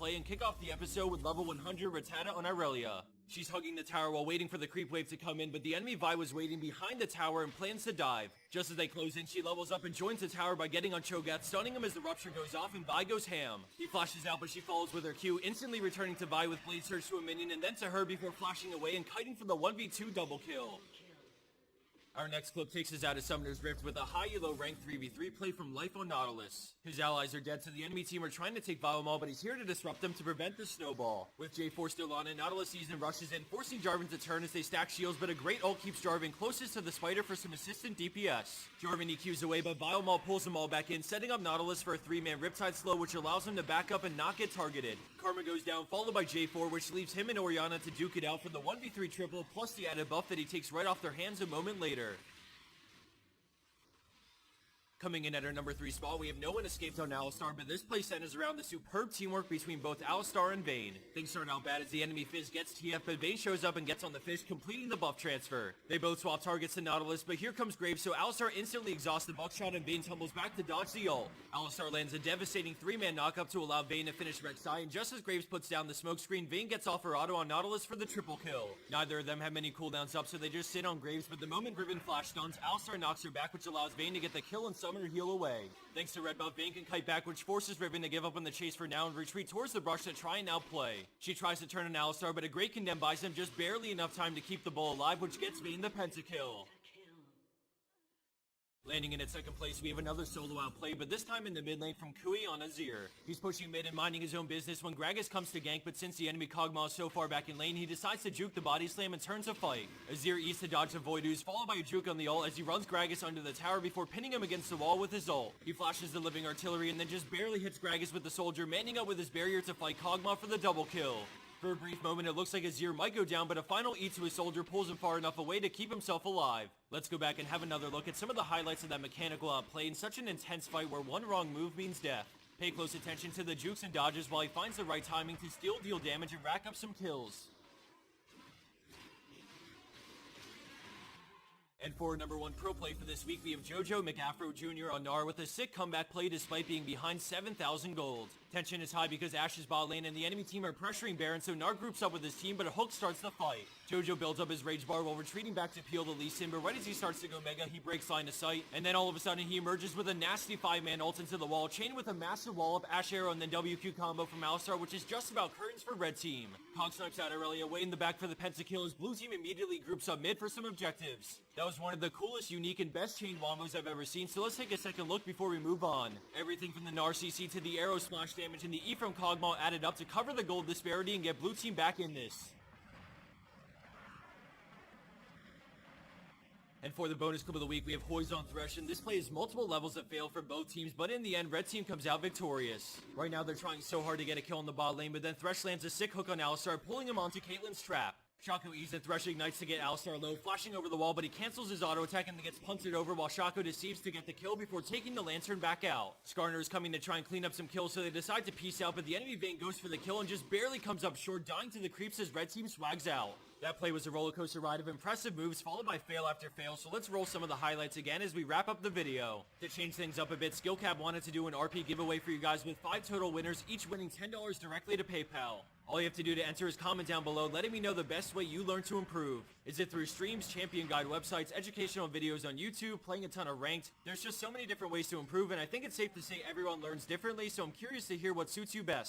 play and kick off the episode with level 100 Rattata on Irelia. She's hugging the tower while waiting for the creep wave to come in, but the enemy Vi was waiting behind the tower and plans to dive. Just as they close in, she levels up and joins the tower by getting on Cho'Gath, stunning him as the rupture goes off and Vi goes ham. He flashes out, but she follows with her Q, instantly returning to Vi with Blade Surge to a minion and then to her before flashing away and kiting for the 1v2 double kill. Our next clip takes us out of Summoner's Rift with a high elo rank 3v3 play from Life on Nautilus. His allies are dead, so the enemy team are trying to take Vilemall, but he's here to disrupt them to prevent the snowball. With J4 still on it, Nautilus sees and rushes in, forcing Jarvan to turn as they stack shields, but a great ult keeps Jarvan closest to the spider for some assistant DPS. Jarvan EQs away, but Vilemall pulls them all back in, setting up Nautilus for a 3-man Riptide slow, which allows him to back up and not get targeted. Karma goes down, followed by J4, which leaves him and Orianna to duke it out for the 1v3 triple, plus the added buff that he takes right off their hands a moment later. Coming in at our number 3 spot, we have no one escaped on Alistar, but this play centers around the superb teamwork between both Alistar and Vayne. Things start out bad as the enemy Fizz gets TF, but Vayne shows up and gets on the fish, completing the buff transfer. They both swap targets to Nautilus, but here comes Graves, so Alistar instantly exhausts the buckshot and Vayne tumbles back to dodge the ult. Alistar lands a devastating 3-man knockup to allow Vayne to finish Rek'Sai, and just as Graves puts down the smoke screen, Vayne gets off her auto on Nautilus for the triple kill. Neither of them have many cooldowns up, so they just sit on Graves, but the moment Riven flash stuns, Alistar knocks her back, which allows Vayne to get the kill and summon her heal away. Thanks to Red Buff, Vayne can kite back, which forces Riven to give up on the chase for now and retreat towards the brush to try and outplay. She tries to turn on Alistar, but a great condemn buys him just barely enough time to keep the bull alive, which gets Vayne the pentakill. Landing in at second place, we have another solo outplay, but this time in the mid lane from Kui on Azir. He's pushing mid and minding his own business when Gragas comes to gank, but since the enemy Kog'Maw is so far back in lane, he decides to juke the body slam and turns a fight. Azir eats to dodge the Void Ooze, followed by a juke on the ult as he runs Gragas under the tower before pinning him against the wall with his ult. He flashes the living artillery and then just barely hits Gragas with the soldier, manning up with his barrier to fight Kog'Maw for the double kill. For a brief moment, it looks like Azir might go down, but a final E to his soldier pulls him far enough away to keep himself alive. Let's go back and have another look at some of the highlights of that mechanical outplay in such an intense fight where one wrong move means death. Pay close attention to the jukes and dodges while he finds the right timing to still deal damage and rack up some kills. And for number 1 pro play for this week, we have Jojo McAfro Jr. on Gnar with a sick comeback play despite being behind 7,000 gold. Tension is high because Ashe's bot lane and the enemy team are pressuring Baron, so Gnar groups up with his team, but a hook starts the fight. Jojo builds up his rage bar while retreating back to peel the Lee Sin, but right as he starts to go mega, he breaks line of sight, and then all of a sudden he emerges with a nasty 5-man ult into the wall, chained with a massive wall up, Ashe arrow, and then WQ combo from Alistar, which is just about curtains for red team. Kong snipes out Irelia way in the back for the pentakill as blue team immediately groups up mid for some objectives. That was one of the coolest, unique, and best chain wombos I've ever seen, so let's take a second look before we move on. Everything from the Gnar CC to the arrow splash damage and the E from Kog'Maw added up to cover the gold disparity and get blue team back in this. And for the bonus clip of the week, we have Hoiz on Thresh, and this play has multiple levels that fail for both teams, but in the end, red team comes out victorious. Right now, they're trying so hard to get a kill in the bot lane, but then Thresh lands a sick hook on Alistar, pulling him onto Caitlyn's trap. Shaco E's and Thresh ignites to get Alistar low, flashing over the wall, but he cancels his auto attack and then gets punted over while Shaco deceives to get the kill before taking the Lantern back out. Skarner is coming to try and clean up some kills, so they decide to peace out, but the enemy Vayne goes for the kill and just barely comes up short, dying to the creeps as red team swags out. That play was a roller coaster ride of impressive moves followed by fail after fail, so let's roll some of the highlights again as we wrap up the video. To change things up a bit, SkillCap wanted to do an RP giveaway for you guys with 5 total winners, each winning $10 directly to PayPal. All you have to do to enter is comment down below letting me know the best way you learn to improve. Is it through streams, champion guide websites, educational videos on YouTube, playing a ton of ranked? There's just so many different ways to improve, and I think it's safe to say everyone learns differently, so I'm curious to hear what suits you best.